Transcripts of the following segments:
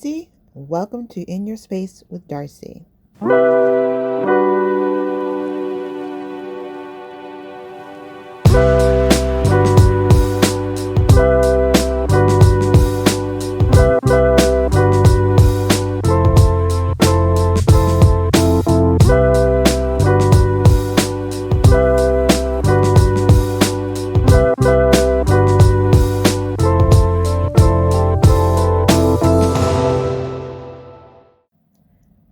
Darcy. Welcome to In Your Space with Darcy.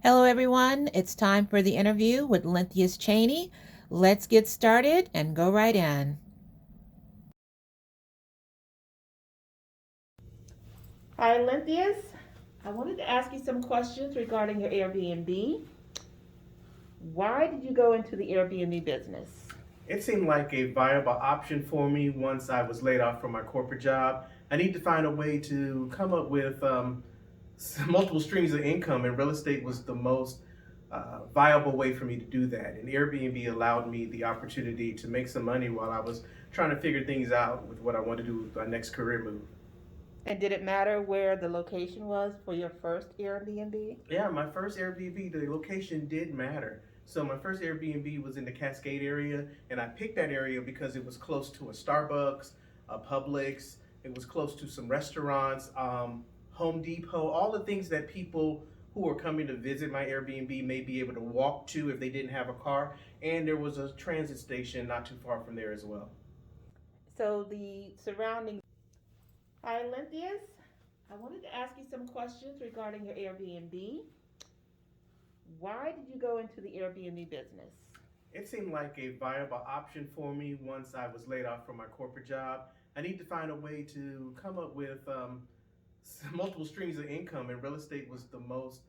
Hello, everyone. It's time for the interview with Lentheus Chaney. Let's get started and go right in. Hi, Lentheus. I wanted to ask you some questions regarding your Airbnb. Why did you go into the Airbnb business? It seemed like a viable option for me once I was laid off from my corporate job. I need to find a way to come up with multiple streams of income, and real estate was the most viable way for me to do that. And Airbnb allowed me the opportunity to make some money while I was trying to figure things out with what I want to do with my next career move. And did it matter where the location was for your first Airbnb? Yeah, my first Airbnb, the location did matter. So my first Airbnb was in the Cascade area, and I picked that area because it was close to a Starbucks, a Publix. It was close to some restaurants, Home Depot, all the things that people who are coming to visit my Airbnb may be able to walk to if they didn't have a car. And there was a transit station not too far from there as well. So the surroundings. Hi, Lentheus. I wanted to ask you some questions regarding your Airbnb. Why did you go into the Airbnb business? It seemed like a viable option for me once I was laid off from my corporate job. I need to find a way to come up with multiple streams of income, and real estate was the most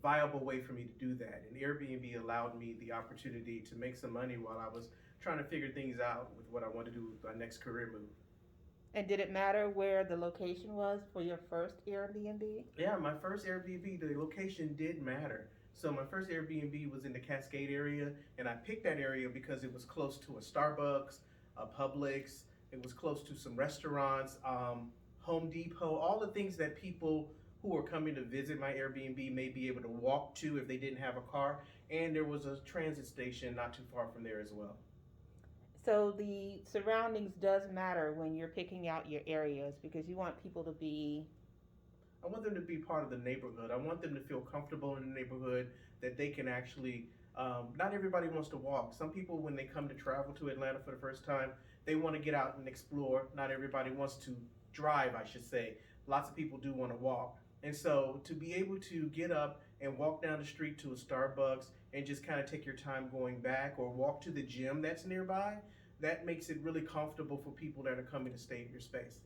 viable way for me to do that. And Airbnb allowed me the opportunity to make some money while I was trying to figure things out with what I want to do with my next career move. And did it matter where the location was for your first Airbnb? Yeah, my first Airbnb, the location did matter. So my first Airbnb was in the Cascade area, and I picked that area because it was close to a Starbucks, a Publix. It was close to some restaurants, Home Depot, all the things that people who are coming to visit my Airbnb may be able to walk to if they didn't have a car. And there was a transit station not too far from there as well. So the surroundings does matter when you're picking out your areas because you want people to be. I want them to be part of the neighborhood. I want them to feel comfortable in the neighborhood, that they can actually. Not everybody wants to walk. Some people, when they come to travel to Atlanta for the first time, they want to get out and explore. Not everybody wants to drive, I should say. Lots of people do want to walk. And so to be able to get up and walk down the street to a Starbucks and just kind of take your time going back, or walk to the gym that's nearby, that makes it really comfortable for people that are coming to stay in your space.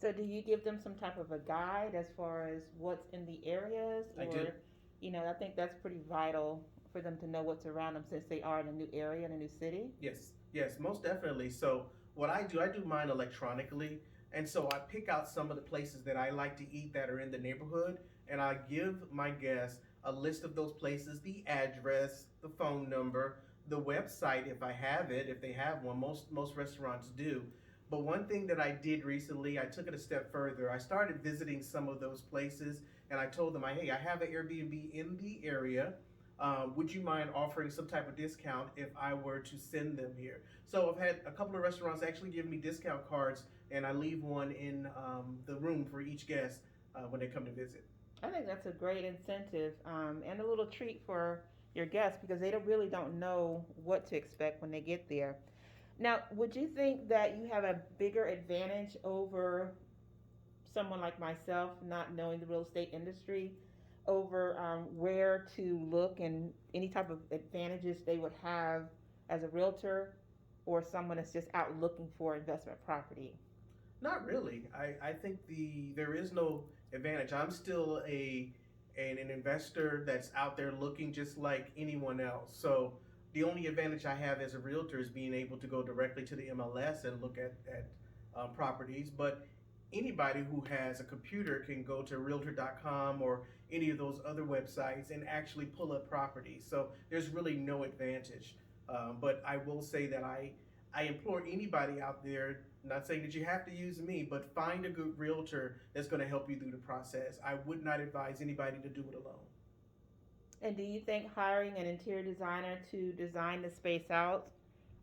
So do you give them some type of a guide as far as what's in the areas, I do. or, I think that's pretty vital for them to know what's around them since they are in a new area, in a new city? Yes, yes, most definitely. So what I do mine electronically, and so I pick out some of the places that I like to eat that are in the neighborhood, and I give my guests a list of those places, the address, the phone number, the website if I have it, if they have one. Most restaurants do. But one thing that I did recently, I took it a step further. I started visiting some of those places, and I told them, hey, I have an Airbnb in the area. Would you mind offering some type of discount if I were to send them here? So I've had a couple of restaurants actually give me discount cards, and I leave one in the room for each guest when they come to visit. I think that's a great incentive, and a little treat for your guests because they really don't know what to expect when they get there. Now, would you think that you have a bigger advantage over someone like myself, not knowing the real estate industry, over where to look and any type of advantages they would have as a realtor or someone that's just out looking for investment property? Not really. I think there is no advantage. I'm still an investor that's out there looking just like anyone else. So the only advantage I have as a realtor is being able to go directly to the MLS and look at properties. But anybody who has a computer can go to realtor.com or any of those other websites and actually pull up properties. So there's really no advantage. But I will say that I implore anybody out there, not saying that you have to use me, but find a good realtor that's going to help you through the process. I would not advise anybody to do it alone. And do you think hiring an interior designer to design the space out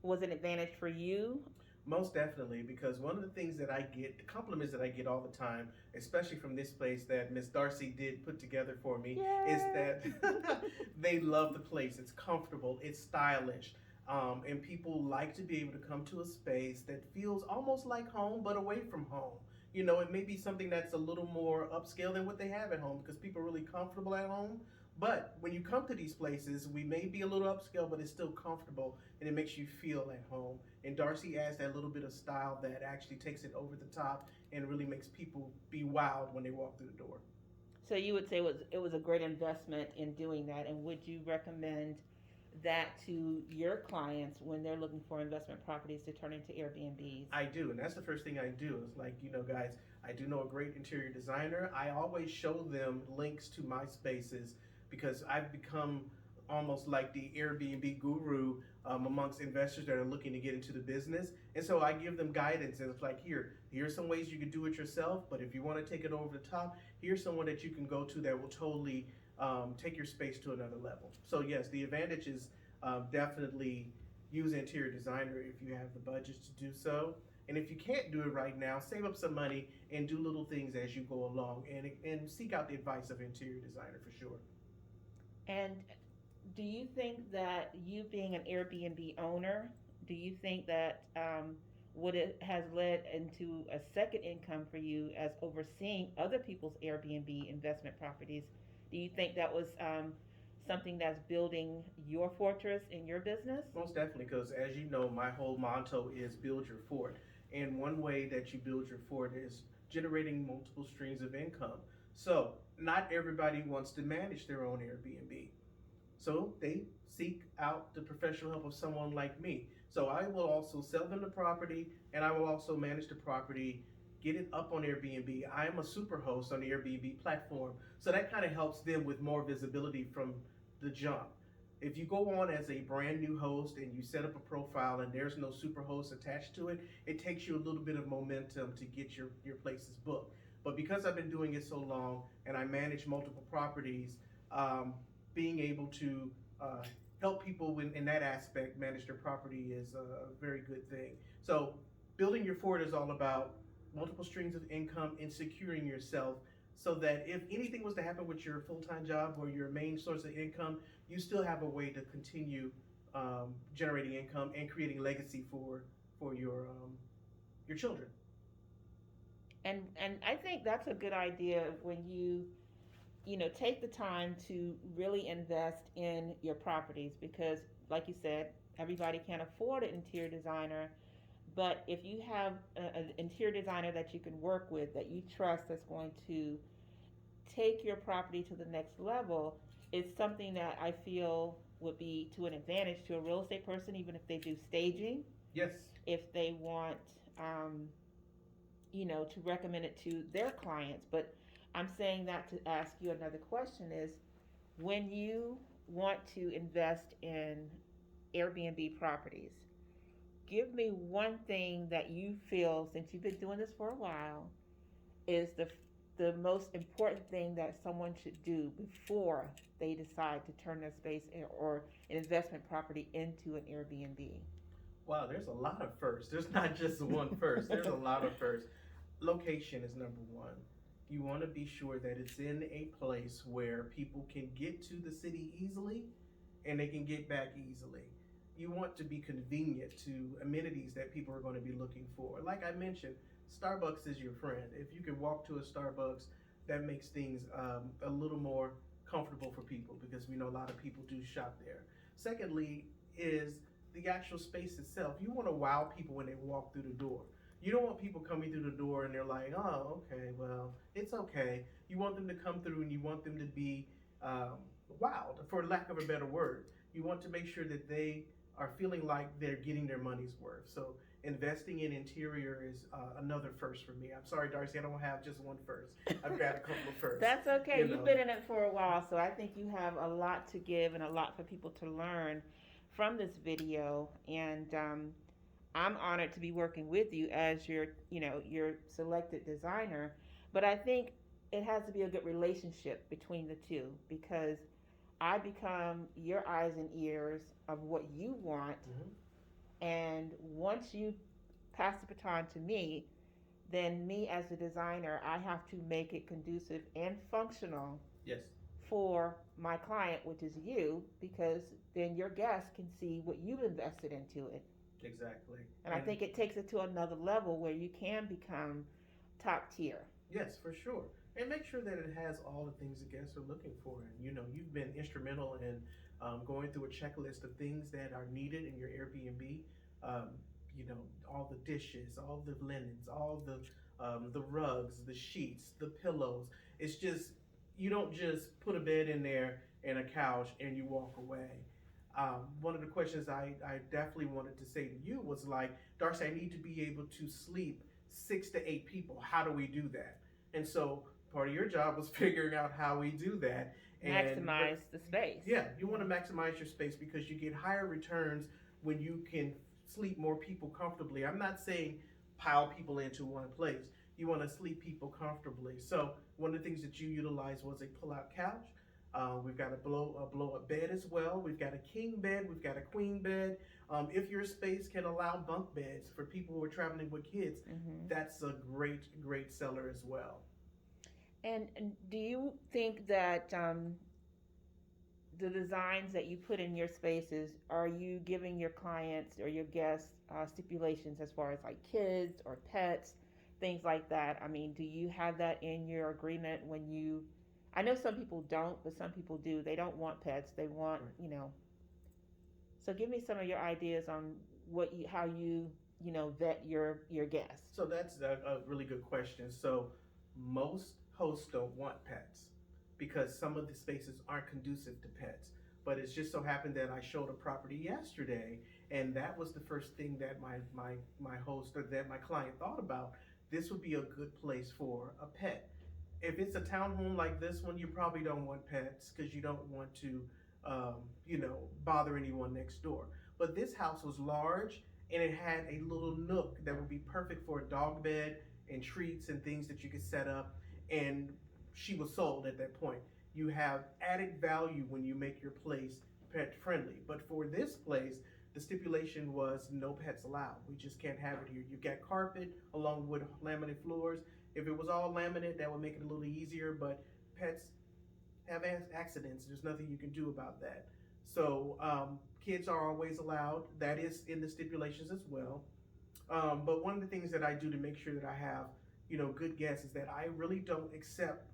was an advantage for you? Most definitely, because one of the things that I get, the compliments that I get all the time, especially from this place that Miss Darcy did put together for me, is Yay! that they love the place. It's comfortable, it's stylish, and people like to be able to come to a space that feels almost like home, but away from home. You know, it may be something that's a little more upscale than what they have at home because people are really comfortable at home. But when you come to these places, we may be a little upscale, but it's still comfortable and it makes you feel at home. And Darcy adds that little bit of style that actually takes it over the top and really makes people be wowed when they walk through the door. So you would say it was a great investment in doing that, and would you recommend that to your clients when they're looking for investment properties to turn into Airbnbs? I do, and that's the first thing I do. It's like, guys, I do know a great interior designer. I always show them links to my spaces because I've become almost like the Airbnb guru amongst investors that are looking to get into the business. And so I give them guidance, and it's like, here's some ways you can do it yourself, but if you want to take it over the top, here's someone that you can go to that will totally take your space to another level. So yes, the advantage is definitely use an interior designer if you have the budget to do so. And if you can't do it right now, save up some money and do little things as you go along, and seek out the advice of an interior designer for sure. And do you think that you being an Airbnb owner, do you think that what it has led into a second income for you as overseeing other people's Airbnb investment properties? Do you think that was something that's building your fortress in your business? Most definitely, because as you know, my whole motto is build your fort. And one way that you build your fort is generating multiple streams of income. So, not everybody wants to manage their own Airbnb. So, they seek out the professional help of someone like me. So, I will also sell them the property and I will also manage the property, get it up on Airbnb. I am a super host on the Airbnb platform. So, that kind of helps them with more visibility from the jump. If you go on as a brand new host and you set up a profile and there's no super host attached to it, it takes you a little bit of momentum to get your places booked. But because I've been doing it so long and I manage multiple properties, being able to help people in that aspect manage their property is a very good thing. So building your fort is all about multiple streams of income and securing yourself so that if anything was to happen with your full-time job or your main source of income, you still have a way to continue generating income and creating legacy for your children. And I think that's a good idea when you take the time to really invest in your properties, because like you said, everybody can't afford an interior designer. But if you have an interior designer that you can work with, that you trust, that's going to take your property to the next level, it's something that I feel would be to an advantage to a real estate person, even if they do staging, Yes. if they want, to recommend it to their clients. But I'm saying that to ask you another question is, when you want to invest in Airbnb properties, give me one thing that you feel, since you've been doing this for a while, is the most important thing that someone should do before they decide to turn their space or an investment property into an Airbnb. Wow, there's a lot of firsts. There's not just one first. There's a lot of firsts. Location is number one. You want to be sure that it's in a place where people can get to the city easily and they can get back easily. You want to be convenient to amenities that people are going to be looking for. Like I mentioned, Starbucks is your friend. If you can walk to a Starbucks, that makes things a little more comfortable for people because we know a lot of people do shop there. Secondly, is the actual space itself. You want to wow people when they walk through the door. You don't want people coming through the door and they're like, oh, okay, well, it's okay. You want them to come through and you want them to be wowed, for lack of a better word. You want to make sure that they are feeling like they're getting their money's worth. So investing in interior is another first for me. I'm sorry, Darcy, I don't have just one first. I've got a couple of firsts. That's okay. You've been in it for a while, so I think you have a lot to give and a lot for people to learn from this video. And I'm honored to be working with you as your selected designer. But I think it has to be a good relationship between the two because I become your eyes and ears of what you want, Hmm. and once you pass the baton to me, then me as a designer, I have to make it conducive and functional Yes, for my client, which is you, because then your guests can see what you've invested into it. exactly. And I And think it takes it to another level where you can become top tier. yes, for sure. And make sure that it has all the things the guests are looking for. And you've been instrumental in going through a checklist of things that are needed in your Airbnb. Um, all the dishes, all the linens, all the rugs, the sheets, the pillows. It's just you don't just put a bed in there and a couch and you walk away. One of the questions I definitely wanted to say to you was like, Darcy, I need to be able to sleep 6 to 8 people. How do we do that? And so part of your job was figuring out how we do that. Maximize the space. Yeah, you want to maximize your space because you get higher returns when you can sleep more people comfortably. I'm not saying pile people into one place. You want to sleep people comfortably. So one of the things that you utilized was a pull-out couch. We've got a blow-up bed as well. We've got a king bed. We've got a queen bed. If your space can allow bunk beds for people who are traveling with kids, that's a great seller as well. And do you think that the designs that you put in your spaces, are you giving your clients or your guests stipulations as far as like kids or pets, things like that? I mean, do you have that in your agreement when you? I know some people don't, but some people do. They don't want pets. They want, Right. So give me some of your ideas on how you, vet your guests. So that's a really good question. So most hosts don't want pets because some of the spaces aren't conducive to pets. But it's just so happened that I showed a property yesterday, and that was the first thing that my host or that my client thought about. This would be a good place for a pet. If it's a townhome like this one, you probably don't want pets because you don't want to, um, bother anyone next door. But this house was large and it had a little nook that would be perfect for a dog bed and treats and things that you could set up. And she was sold at that point. You have added value when you make your place pet friendly. But for this place, the stipulation was no pets allowed. We just can't have it here. You've got carpet along with laminate floors. If it was all laminate, that would make it a little easier, but pets have accidents. There's nothing you can do about that. So kids are always allowed. That is in the stipulations as well. But one of the things that I do to make sure that I have, good guests is that I really don't accept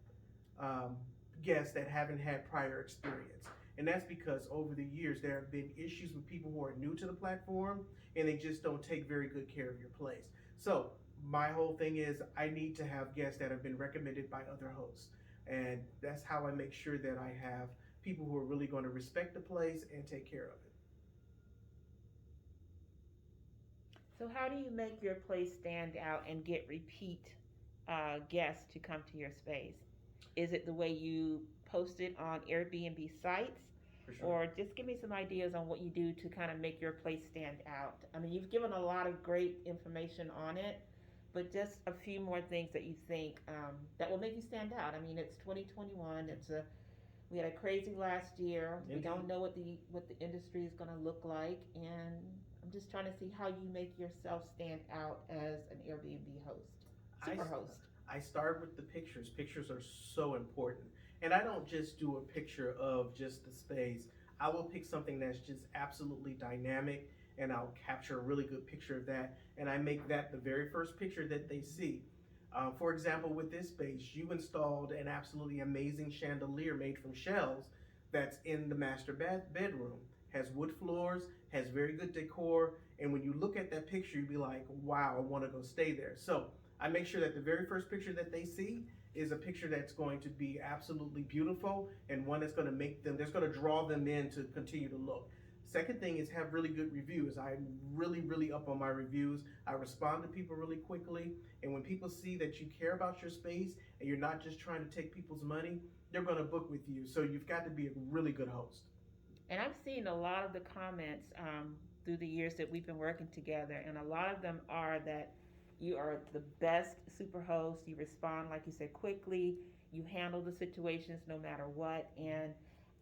um, guests that haven't had prior experience. And that's because over the years there have been issues with people who are new to the platform and they just don't take very good care of your place. So my whole thing is I need to have guests that have been recommended by other hosts. And that's how I make sure that I have people who are really going to respect the place and take care of it. So how do you make your place stand out and get repeat guests to come to your space? Is it the way you post it on Airbnb sites? For sure. Or just give me some ideas on what you do to kind of make your place stand out. I mean, you've given a lot of great information on it, but just a few more things that you think that will make you stand out. I mean, it's 2021. We had a crazy last year. We Indeed. don't know what the industry is going to look like, and I'm just trying to see how you make yourself stand out as an Airbnb host, super host. I start with the pictures. Pictures are so important. And I don't just do a picture of just the space. I will pick something that's just absolutely dynamic and I'll capture a really good picture of that. And I make that the very first picture that they see. For example, with this space, you installed an absolutely amazing chandelier made from shells that's in the master bedroom. Has wood floors, has very good decor. And when you look at that picture, you'll be like, wow, I want to go stay there. So I make sure that the very first picture that they see is a picture that's going to be absolutely beautiful and one that's going to that's going to draw them in to continue to look. Second thing is have really good reviews. I'm really up on my reviews. I respond to people really quickly. And when people see that you care about your space and you're not just trying to take people's money, they're going to book with you. So you've got to be a really good host. And I've seen a lot of the comments through the years that we've been working together, and a lot of them are that you are the best super host. You respond, like you said, quickly. You handle the situations no matter what. And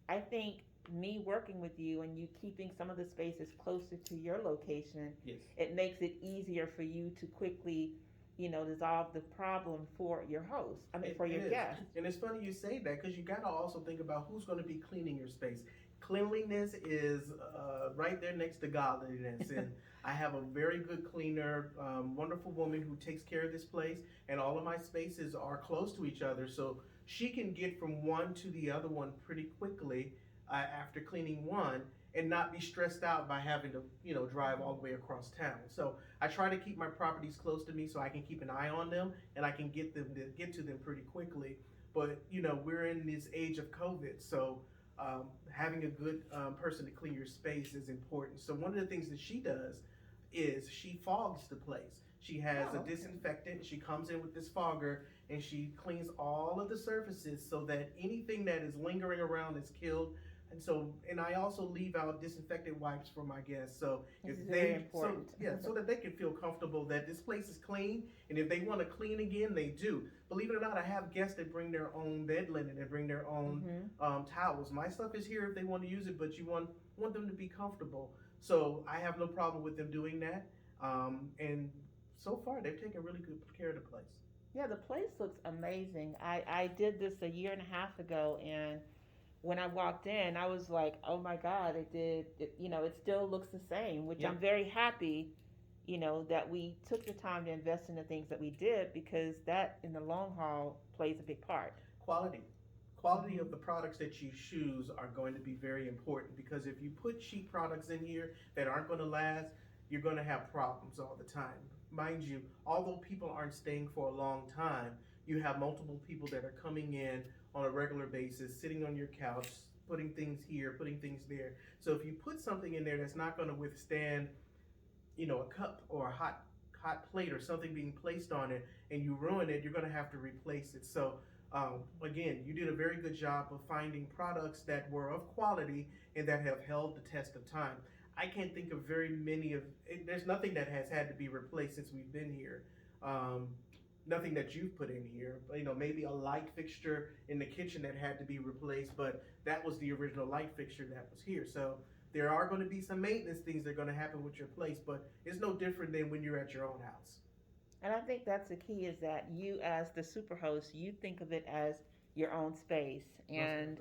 I think me working with you and you keeping some of the spaces closer to your location, Yes. it makes it easier for you to quickly, dissolve the problem for your host. I mean, for It your is. guest. And it's funny you say that because you got to also think about who's going to be cleaning your space. Cleanliness is right there next to godliness. And I have a very good cleaner, wonderful woman who takes care of this place. And all of my spaces are close to each other. So she can get from one to the other one pretty quickly after cleaning one and not be stressed out by having to, drive all the way across town. So I try to keep my properties close to me so I can keep an eye on them and I can get to them pretty quickly. But we're in this age of COVID, so having a good person to clean your space is important. So one of the things that she does is she fogs the place. She has a disinfectant. She comes in with this fogger and she cleans all of the surfaces so that anything that is lingering around is killed. And I also leave out disinfectant wipes for my guests. So This is if very they, important. so that they can feel comfortable that this place is clean, and if they want to clean again, they do. Believe it or not, I have guests that bring their own bed linen, and bring their own towels. My stuff is here if they want to use it, but you want them to be comfortable. So I have no problem with them doing that. And so far, they've taken really good care of the place. Yeah, the place looks amazing. I did this a year and a half ago, and when I walked in, I was like, oh my God, it still looks the same, which Yep. I'm very happy, that we took the time to invest in the things that we did because that in the long haul plays a big part. Quality. Quality of the products that you choose are going to be very important because if you put cheap products in here that aren't going to last, you're going to have problems all the time. Mind you, although people aren't staying for a long time, you have multiple people that are coming in on a regular basis, sitting on your couch, putting things here, putting things there. So if you put something in there that's not going to withstand, a cup or a hot plate or something being placed on it, and you ruin it, you're going to have to replace it. So again, you did a very good job of finding products that were of quality and that have held the test of time. I can't think of very many there's nothing that has had to be replaced since we've been here. Nothing that you've put in here. Maybe a light fixture in the kitchen that had to be replaced, but that was the original light fixture that was here. So there are going to be some maintenance things that are going to happen with your place, but it's no different than when you're at your own house. And I think that's the key is that you, as the super host, you think of it as your own space and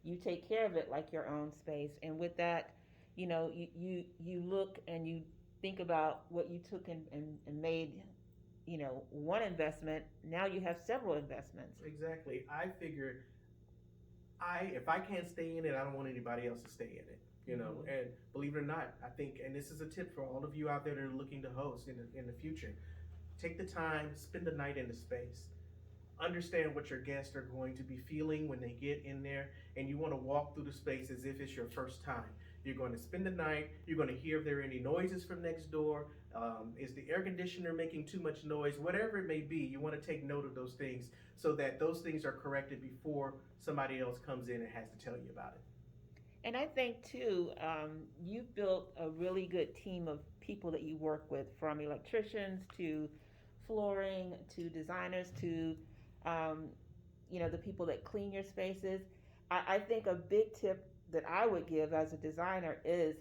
you take care of it like your own space. And with that, you look and you think about what you took and made one investment. Now you have several investments. Exactly. I figured if I can't stay in it, I don't want anybody else to stay in it. And believe it or not, I think, and this is a tip for all of you out there that are looking to host in the future, take the time, spend the night in the space. Understand what your guests are going to be feeling when they get in there, and you want to walk through the space as if it's your first time. You're going to spend the night. You're going to hear if there are any noises from next door. Is the air conditioner making too much noise? Whatever it may be, you want to take note of those things so that those things are corrected before somebody else comes in and has to tell you about it. And I think too, you've built a really good team of people that you work with, from electricians to flooring to designers to the people that clean your spaces. I think a big tip that I would give as a designer is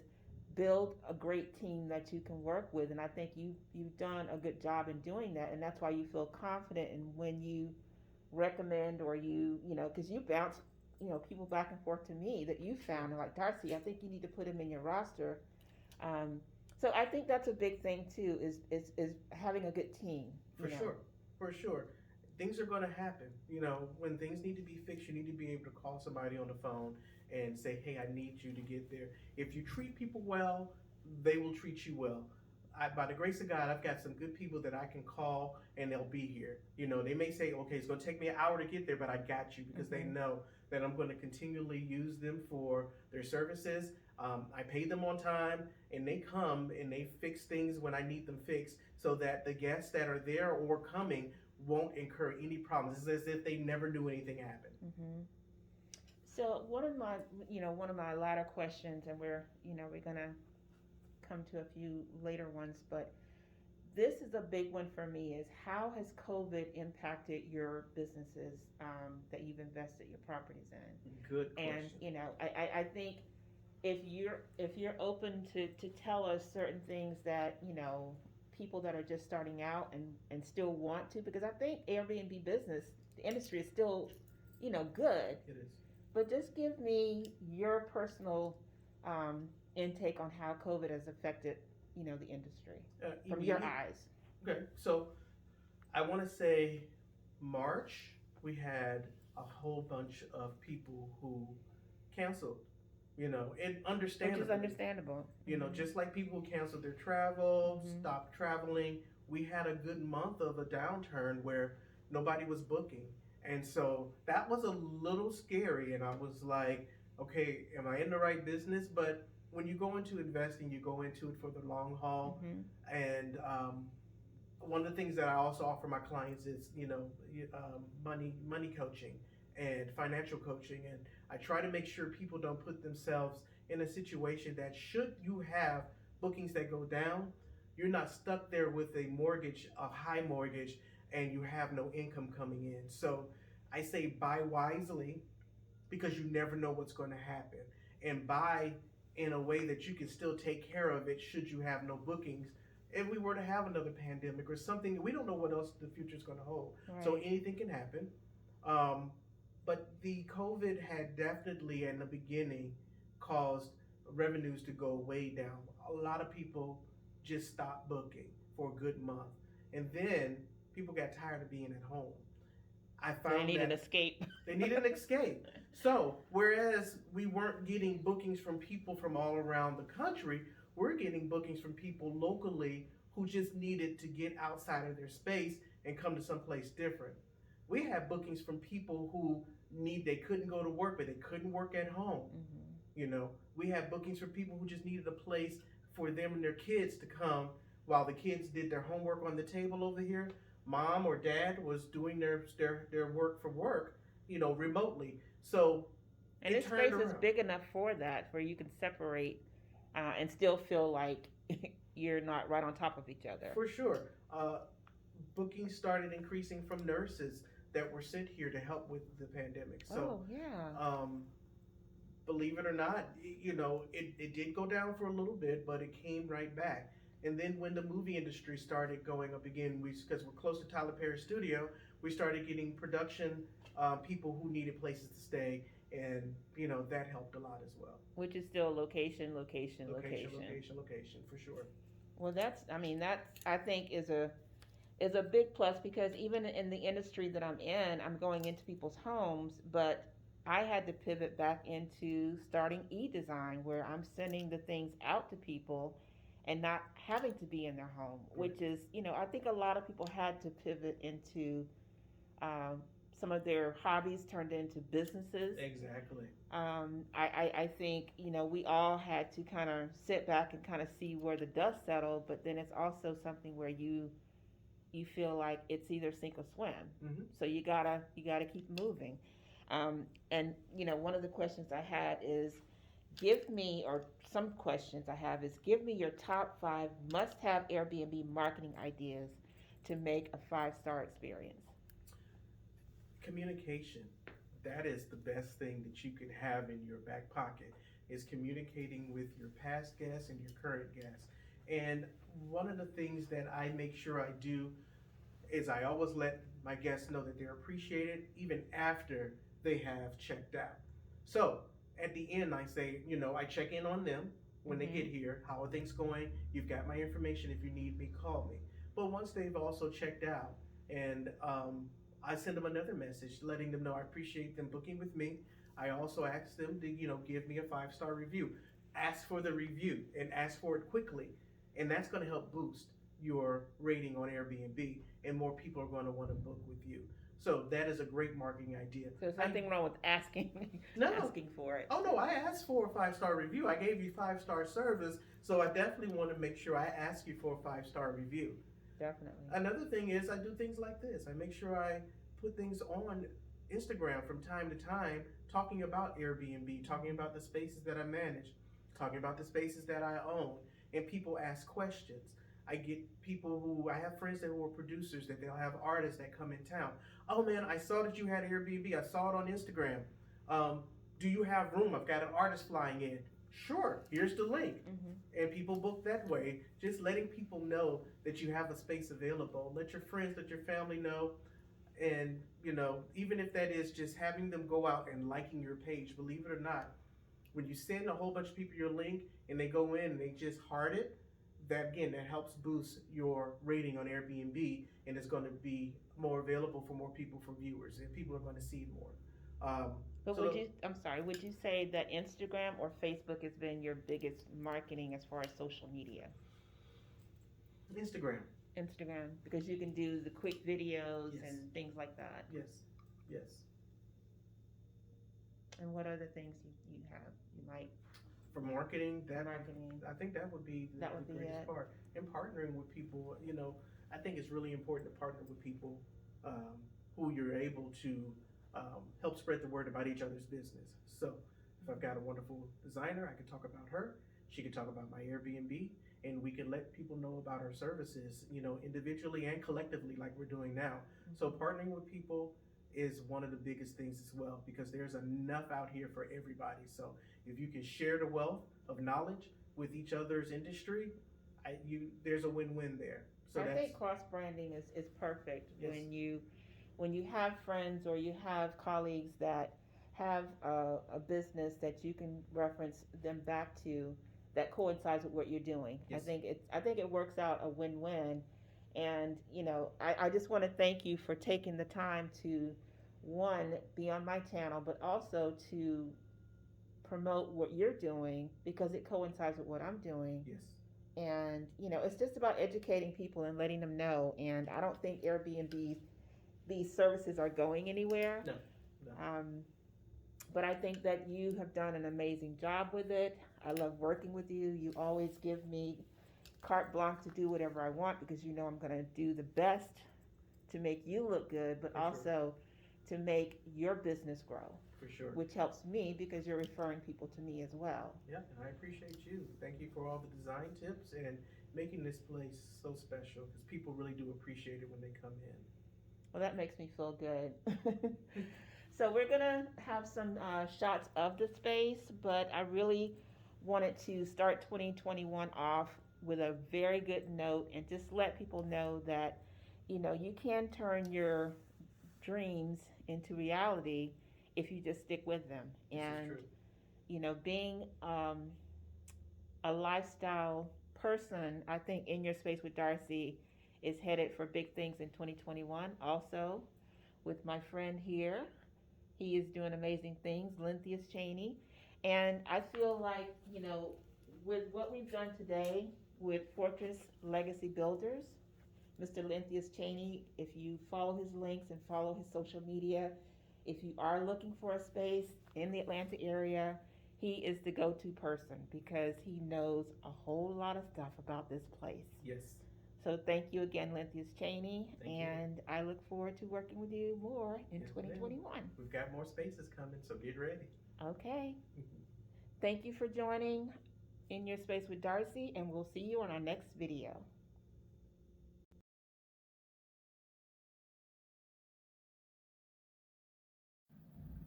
build a great team that you can work with, and I think you've done a good job in doing that, and that's why you feel confident in when you recommend or because you bounce people back and forth to me that you found and like, Darcy, I think you need to put him in your roster. So I think that's a big thing too is having a good team. For sure. Things are going to happen. When things need to be fixed, you need to be able to call somebody on the phone and say, hey, I need you to get there. If you treat people well, they will treat you well. By the grace of God, I've got some good people that I can call and they'll be here. They may say, okay, it's going to take me an hour to get there, but I got you, because they know that I'm going to continually use them for their services. I pay them on time, and they come and they fix things when I need them fixed so that the guests that are there or coming won't incur any problems. It's as if they never knew anything happened. Mm-hmm. So one of my latter questions, and we're gonna come to a few later ones, but this is a big one for me. Is how has COVID impacted your businesses that you've invested your properties in? Good And question. I think if you're open to tell us certain things that people that are just starting out and still want to, because I think Airbnb business, the industry is still good, It is. but just give me your personal intake on how COVID has affected the industry from your Immediate. eyes. Okay, so I want to say March, we had a whole bunch of people who canceled, and Which is understandably, understandable. just like people who canceled their travel, Mhm. stopped traveling, we had a good month of a downturn where nobody was booking. And so that was a little scary. And I was like, okay, am I in the right business? But when you go into investing, you go into it for the long haul. Mhm. And one of the things that I also offer my clients is, money coaching and financial coaching, and I try to make sure people don't put themselves in a situation that should you have bookings that go down, you're not stuck there with a mortgage, a high mortgage, and you have no income coming in. So I say buy wisely because you never know what's going to happen, and buy in a way that you can still take care of it should you have no bookings. If we were to have another pandemic or something, we don't know what else the future is going to hold. Right. So anything can happen. Um, but the COVID had definitely, in the beginning, caused revenues to go way down. A lot of people just stopped booking for a good month. And then people got tired of being at home. I So they found need an that escape. they need an escape. So, whereas we weren't getting bookings from people from all around the country, we're getting bookings from people locally who just needed to get outside of their space and come to someplace different. We had bookings from people who they couldn't go to work, but they couldn't work at home. Mhm. We had bookings for people who just needed a place for them and their kids to come while the kids did their homework on the table over here. Mom or dad was doing their work from work, remotely. So And it this turned space is around. big enough for that, where you can separate and still feel like you're not right on top of each other. For sure. Bookings started increasing from nurses that were sent here to help with the pandemic. So, Oh yeah. believe it or not, it did go down for a little bit, but it came right back. And then when the movie industry started going up again, because we're close to Tyler Perry's studio, we started getting production people who needed places to stay, and that helped a lot as well. Which is still location, location, Location, location. location, location, for sure. Well, that I think is a big plus, because even in the industry that I'm in, I'm going into people's homes, but I had to pivot back into starting e-design, where I'm sending the things out to people and not having to be in their home, Right. which is, I think a lot of people had to pivot into um, some of their hobbies turned into businesses. Exactly. I think, we all had to kind of sit back and kind of see where the dust settled, but then it's also something where you feel like it's either sink or swim. Mm-hmm. So you gotta keep moving. And one of the questions I had is, give me, or some questions I have is, give me your top 5 must-have Airbnb marketing ideas to make a 5-star experience. Communication. That is the best thing that you could have in your back pocket, is communicating with your past guests and your current guests. And one of the things that I make sure I do is I always let my guests know that they're appreciated even after they have checked out. So at the end, I say, I check in on them when they get here. How are things going? You've got my information. If you need me, call me. But once they've also checked out, and I send them another message letting them know I appreciate them booking with me. I also ask them to, give me a 5-star review. Ask for the review and ask for it quickly. And that's going to help boost your rating on Airbnb, and more people are going to want to book with you. So that is a great marketing idea. So there's nothing wrong with asking No. asking for it. Oh no, I asked for a 5-star review. I gave you 5-star service, so I definitely want to make sure I ask you for a 5-star review. Definitely. Another thing is I do things like this. I make sure I put things on Instagram from time to time, talking about Airbnb, talking about the spaces that I manage, talking about the spaces that I own. and people ask questions. I get people who I have friends that were producers that they'll have artists that come in town. Oh man, I saw that you had Airbnb. I saw it on Instagram. Um, do you have room? I've got an artist flying in. Sure, here's the link. And people book that way. Just letting people know that you have a space available. Let your friends, let your family know. And, you know, even if that is just having them go out and liking your page, believe it or not, when you send a whole bunch of people your link and they go in and they just heart it, that again, that helps boost your rating on Airbnb, and it's going to be more available for more people, for viewers, and people are going to see it more. But would you say that Instagram or Facebook has been your biggest marketing as far as social media? Instagram. Instagram, because you can do the quick videos Yes. and things like that. Yes. Yes. And what other things you have? You might For marketing, marketing. I think that would be the greatest part. And partnering with people, you know, I think it's really important to partner with people who you're able to help spread the word about each other's business. So if I've got a wonderful designer, I can talk about her. She can talk about my Airbnb, and we can let people know about our services, you know, individually and collectively, like we're doing now. So partnering with people is one of the biggest things as well, because there's enough out here for everybody. So if you can share the wealth of knowledge with each other's industry, there's a win-win there. So I think cross branding is perfect. Yes. When you have friends or you have colleagues that have a business that you can reference them back to that coincides with what you're doing. Yes. I think it works out a win-win. And you know, I just want to thank you for taking the time to, one, be on my channel, but also to promote what you're doing, because it coincides with what I'm doing. Yes. And you know, it's just about educating people and letting them know. And I don't think Airbnb, these services are going anywhere. No. But I think that you have done an amazing job with it. I love working with you. You always give me carte blanche to do whatever I want, because you know I'm going to do the best to make you look good, but also to make your business grow. For sure. Which helps me because you're referring people to me as well. Yeah, and I appreciate you. Thank you for all the design tips and making this place so special, because people really do appreciate it when they come in. Well, that makes me feel good. So we're going to have some shots of the space, but I really wanted to start 2021 off with a very good note and just let people know that, you know, you can turn your dreams into reality if you just stick with them. And, you know, being a lifestyle person, I think In Your Space with Darcy is headed for big things in 2021. Also, with my friend here, he is doing amazing things, Lentheus Chaney. And I feel like, you know, with what we've done today with Fortress Legacy Builders, Mr. Lentheus Chaney, if you follow his links and follow his social media, if you are looking for a space in the Atlanta area, he is the go-to person because he knows a whole lot of stuff about this place. Yes. So thank you again, Lentheus Chaney, and you. I look forward to working with you more in 2021. We've got more spaces coming, so get ready. Okay. Thank you for joining In Your Space with Darcy, and we'll see you on our next video.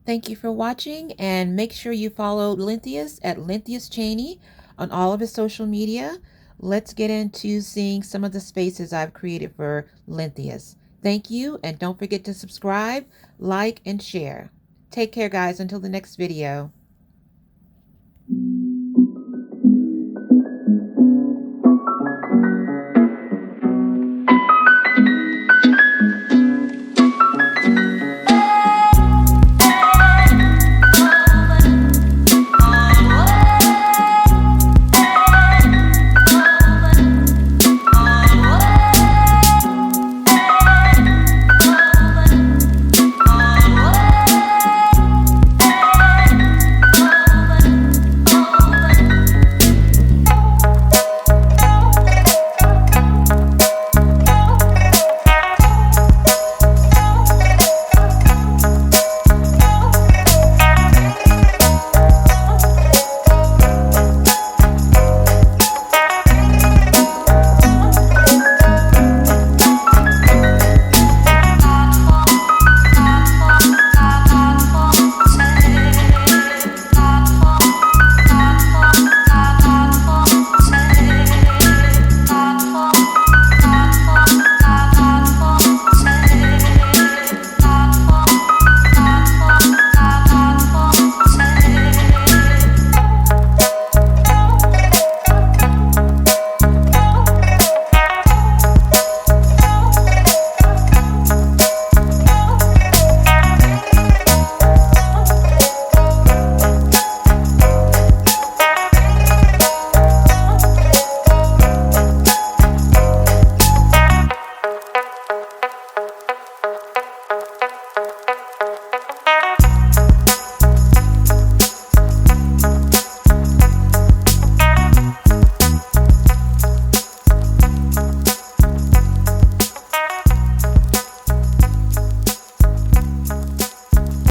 Thank you for watching, and make sure you follow Lentheus at Lentheus Chaney on all of his social media. Let's get into seeing some of the spaces I've created for Lentheus. Thank you, and don't forget to subscribe, like, and share. Take care, guys, until the next video.